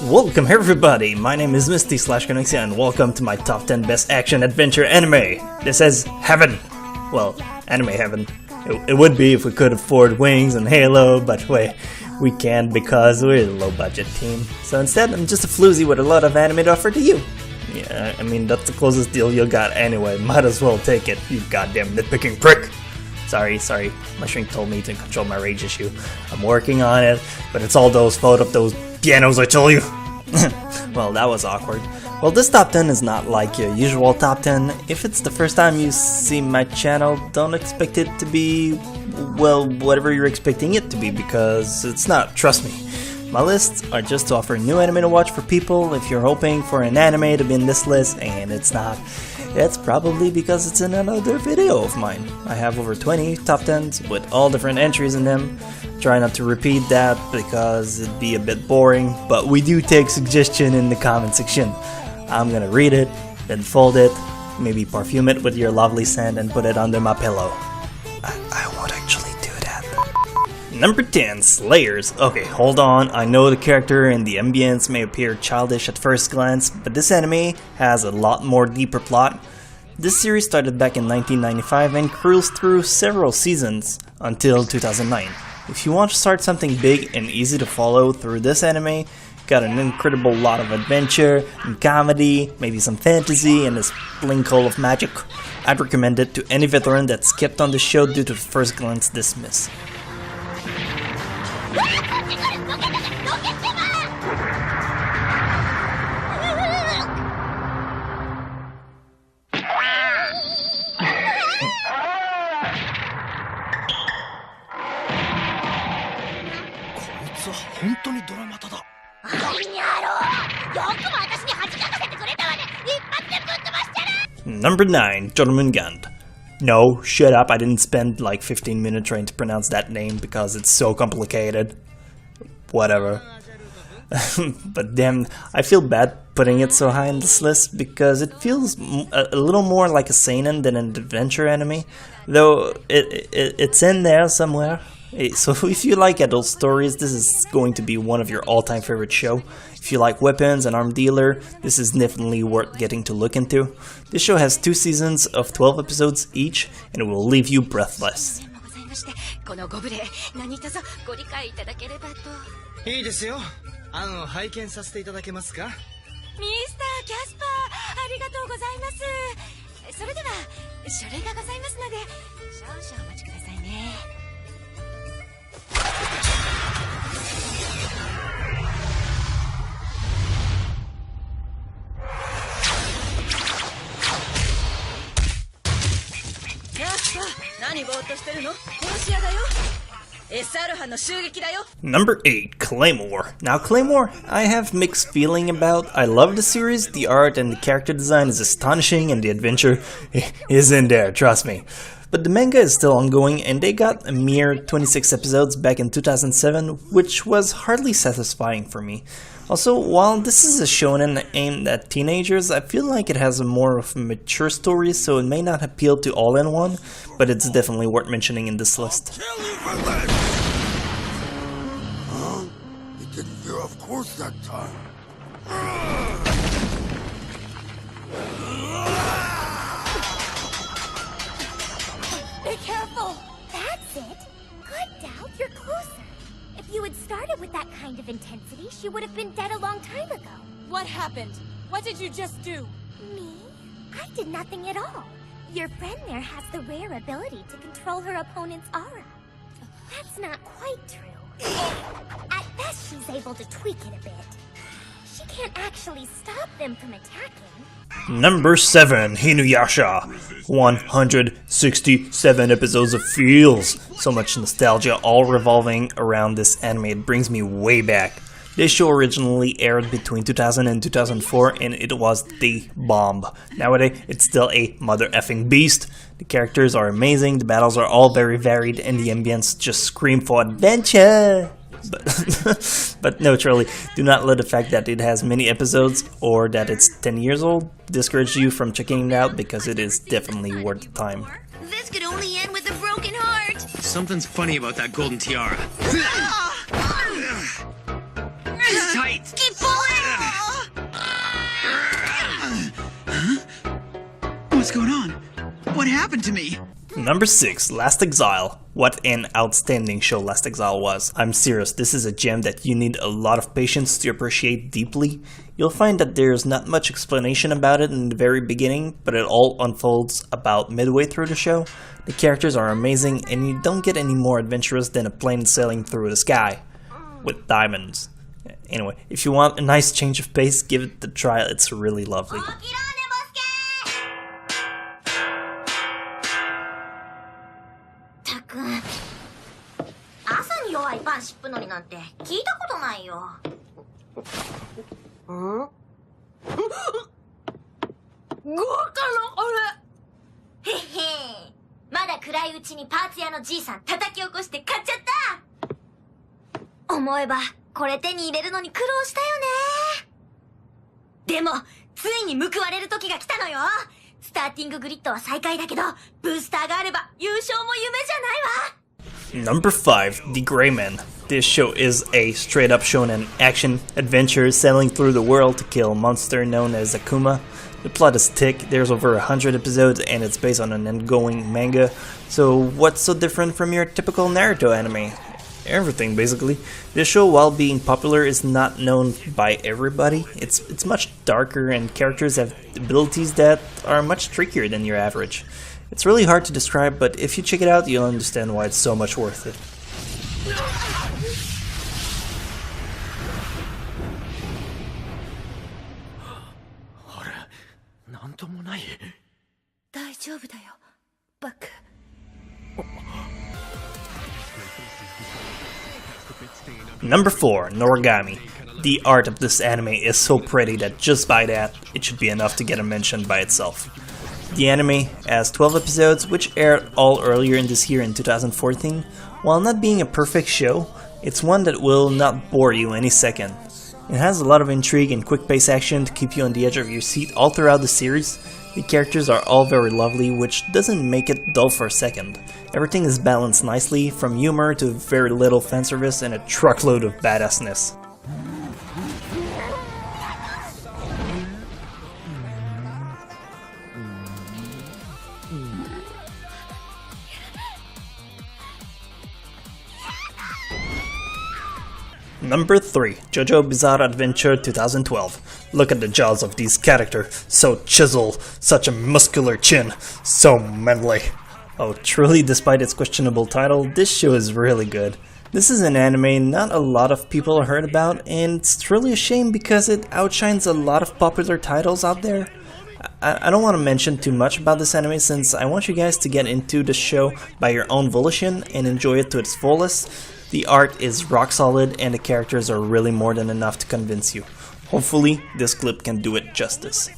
Welcome everybody, my name is Misty/Konexia and welcome to my top 10 best action adventure anime. This is heaven. Well, anime heaven. It would be if we could afford Wings and Halo, but we can't because we're a low budget team. So instead, I'm just a floozy with a lot of anime to offer to you. Yeah, I mean, that's the closest deal you got anyway, might as well take it, you goddamn nitpicking prick. Sorry, my shrink told me to control my rage issue. I'm working on it, but it's all those fault of those pianos I told you. Well, that was awkward. Well, this top 10 is not like your usual top 10. If it's the first time you see my channel, don't expect it to be, well, whatever you're expecting it to be, because it's not, trust me. My lists are just to offer new anime to watch for people. If you're hoping for an anime to be in this list and it's not, it's probably because it's in another video of mine. I have over 20 top 10s with all different entries in them. Try not to repeat that because it'd be a bit boring, but we do take suggestion in the comment section. I'm gonna read it, then fold it, maybe perfume it with your lovely scent and put it under my pillow. I would actually do that. Number 10, Slayers. Okay, hold on, I know the character and the ambience may appear childish at first glance, but this anime has a lot more deeper plot. This series started back in 1995 and cruised through several seasons until 2009. If you want to start something big and easy to follow through this anime, got an incredible lot of adventure and comedy, maybe some fantasy and a sprinkle of magic, I'd recommend it to any veteran that skipped on the show due to first glance dismiss. Number 9, Jormungand. No, shut up, I didn't spend like 15 minutes trying to pronounce that name because it's so complicated. Whatever. But damn, I feel bad putting it so high in this list because it feels a little more like a seinen than an adventure anime, though it's in there somewhere. So if you like adult stories, this is going to be one of your all-time favorite show. If you like weapons and armed dealer, this is definitely worth getting to look into. This show has 2 seasons of 12 episodes each, and it will leave you breathless. Number 8, Claymore. Now Claymore, I have mixed feeling about. I love the series, the art and the character design is astonishing and the adventure is in there, trust me. But the manga is still ongoing and they got a mere 26 episodes back in 2007, which was hardly satisfying for me. Also, while this is a shonen aimed at teenagers, I feel like it has a more of a mature story, so it may not appeal to all in one, but it's definitely worth mentioning in this list. Huh? It didn't hear of course that time. Be careful! That's it! Good, Dal, you're closer. If you had started with that kind of intensity, she would have been dead a long time ago. What happened? What did you just do? Me? I did nothing at all. Your friend there has the rare ability to control her opponent's aura. That's not quite true. At best, she's able to tweak it a bit. She can't actually stop them from attacking. Number 7, Inuyasha. 167 episodes of feels. So much nostalgia all revolving around this anime, it brings me way back. This show originally aired between 2000 and 2004 and it was the bomb. Nowadays, it's still a mother effing beast. The characters are amazing, the battles are all very varied and the ambience just scream for adventure. But no, Charlie, do not let the fact that it has many episodes or that it's 10 years old discourage you from checking it out because it is definitely worth the time. This could only end with a broken heart. Something's funny about that golden tiara. It's tight. Keep pulling! happened to me? Number 6, Last Exile. What an outstanding show Last Exile was. I'm serious, this is a gem that you need a lot of patience to appreciate deeply. You'll find that there's not much explanation about it in the very beginning, but it all unfolds about midway through the show. The characters are amazing, and you don't get any more adventurous than a plane sailing through the sky with diamonds. Anyway, if you want a nice change of pace, give it a try, it's really lovely. Number 5, The Gray Man. This show is a straight-up shonen action adventure sailing through the world to kill a monster known as Akuma. The plot is thick, there's over 100 episodes, and it's based on an ongoing manga. So what's so different from your typical Naruto anime? Everything, basically. This show, while being popular, is not known by everybody. It's much darker, and characters have abilities that are much trickier than your average. It's really hard to describe, but if you check it out, you'll understand why it's so much worth it. Number 4, Noragami. The art of this anime is so pretty that just by that, it should be enough to get a mention by itself. The anime has 12 episodes, which aired all earlier in this year in 2014. While not being a perfect show, it's one that will not bore you any second. It has a lot of intrigue and quick-paced action to keep you on the edge of your seat all throughout the series. The characters are all very lovely, which doesn't make it dull for a second. Everything is balanced nicely, from humor to very little fanservice and a truckload of badassness. Number 3, JoJo Bizarre Adventure 2012. Look at the jaws of these characters, so chiseled, such a muscular chin, so manly. Oh, truly, despite its questionable title, this show is really good. This is an anime not a lot of people heard about, and it's truly a shame because it outshines a lot of popular titles out there. I don't want to mention too much about this anime since I want you guys to get into the show by your own volition and enjoy it to its fullest. The art is rock solid and the characters are really more than enough to convince you. Hopefully, this clip can do it justice.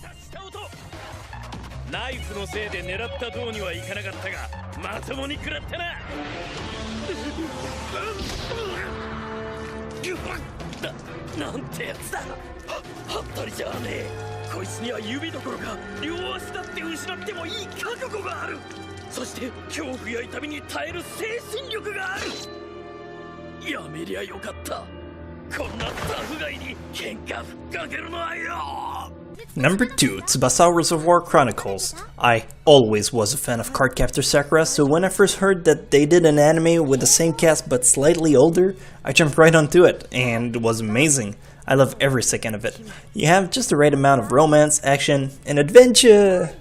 Number 2, Tsubasa Reservoir Chronicles. I always was a fan of Cardcaptor Sakura, so when I first heard that they did an anime with the same cast but slightly older, I jumped right onto it, and it was amazing. I love every second of it. You have just the right amount of romance, action, and adventure!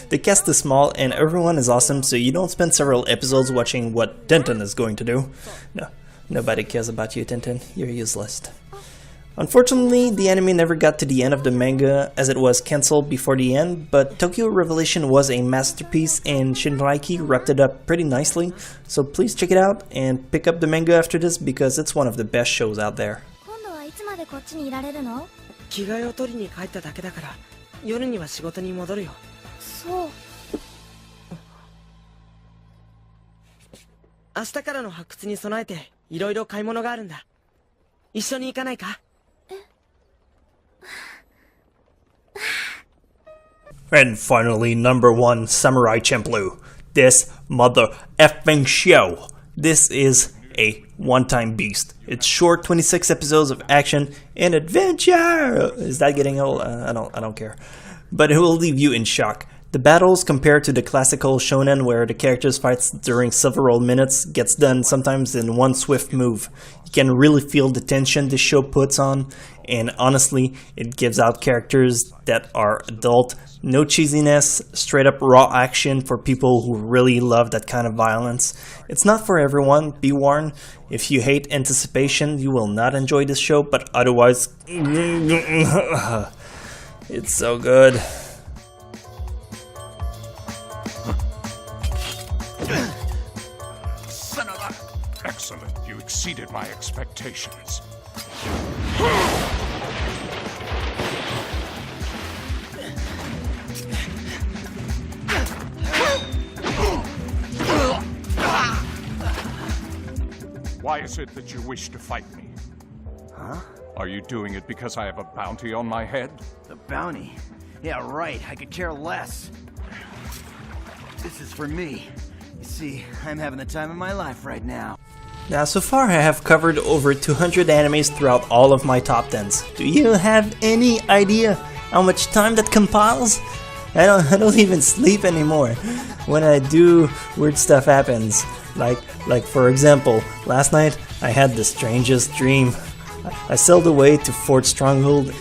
The cast is small and everyone is awesome, so you don't spend several episodes watching what Tintin is going to do. No, nobody cares about you, Tintin. You're useless. Unfortunately, the anime never got to the end of the manga as it was cancelled before the end, but Tokyo Revelation was a masterpiece and Shinraiki wrapped it up pretty nicely, so please check it out and pick up the manga after this because it's one of the best shows out there. 着替えを取りに帰っただけだから夜には仕事に戻るよ。そう。明日からの発掘に備えていろいろ買い物があるんだ。一緒に行かないか？ And finally, number 1, Samurai Champloo. This mother effing show. This is a one-time beast. It's short, 26 episodes of action and adventure. Is that getting old? I don't care. But it will leave you in shock. The battles compared to the classical shonen where the characters fights during several minutes gets done sometimes in one swift move. You can really feel the tension this show puts on, and honestly, it gives out characters that are adult, no cheesiness, straight up raw action for people who really love that kind of violence. It's not for everyone, be warned. If you hate anticipation, you will not enjoy this show, but otherwise, it's so good. Son of a... Excellent. You exceeded my expectations. Why is it that you wish to fight me? Huh? Are you doing it because I have a bounty on my head? The bounty? Yeah, right. I could care less. This is for me. You see, I'm having the time of my life right now. Now, so far I have covered over 200 animes throughout all of my top 10s. Do you have any idea how much time that compiles? I don't even sleep anymore. When I do, weird stuff happens. Like for example, last night I had the strangest dream. I sailed away to Fort Stronghold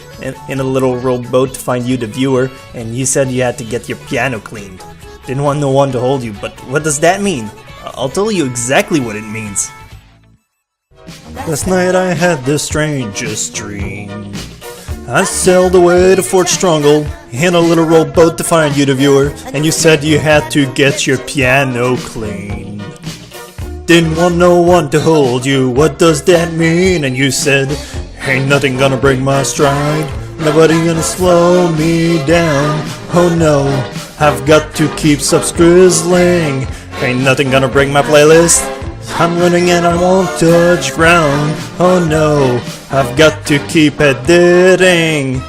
in a little rowboat to find you, the viewer, and you said you had to get your piano cleaned. Didn't want no one to hold you, but what does that mean? I'll tell you exactly what it means. Last night I had the strangest dream. I sailed away to Fort Stronghold in a little rowboat to find you, the viewer, and you said you had to get your piano cleaned. Didn't want no one to hold you, what does that mean? And you said, ain't nothing gonna break my stride, nobody gonna slow me down. Oh no, I've got to keep subscrizzling, ain't nothing gonna break my playlist. I'm running and I won't touch ground. Oh no, I've got to keep editing.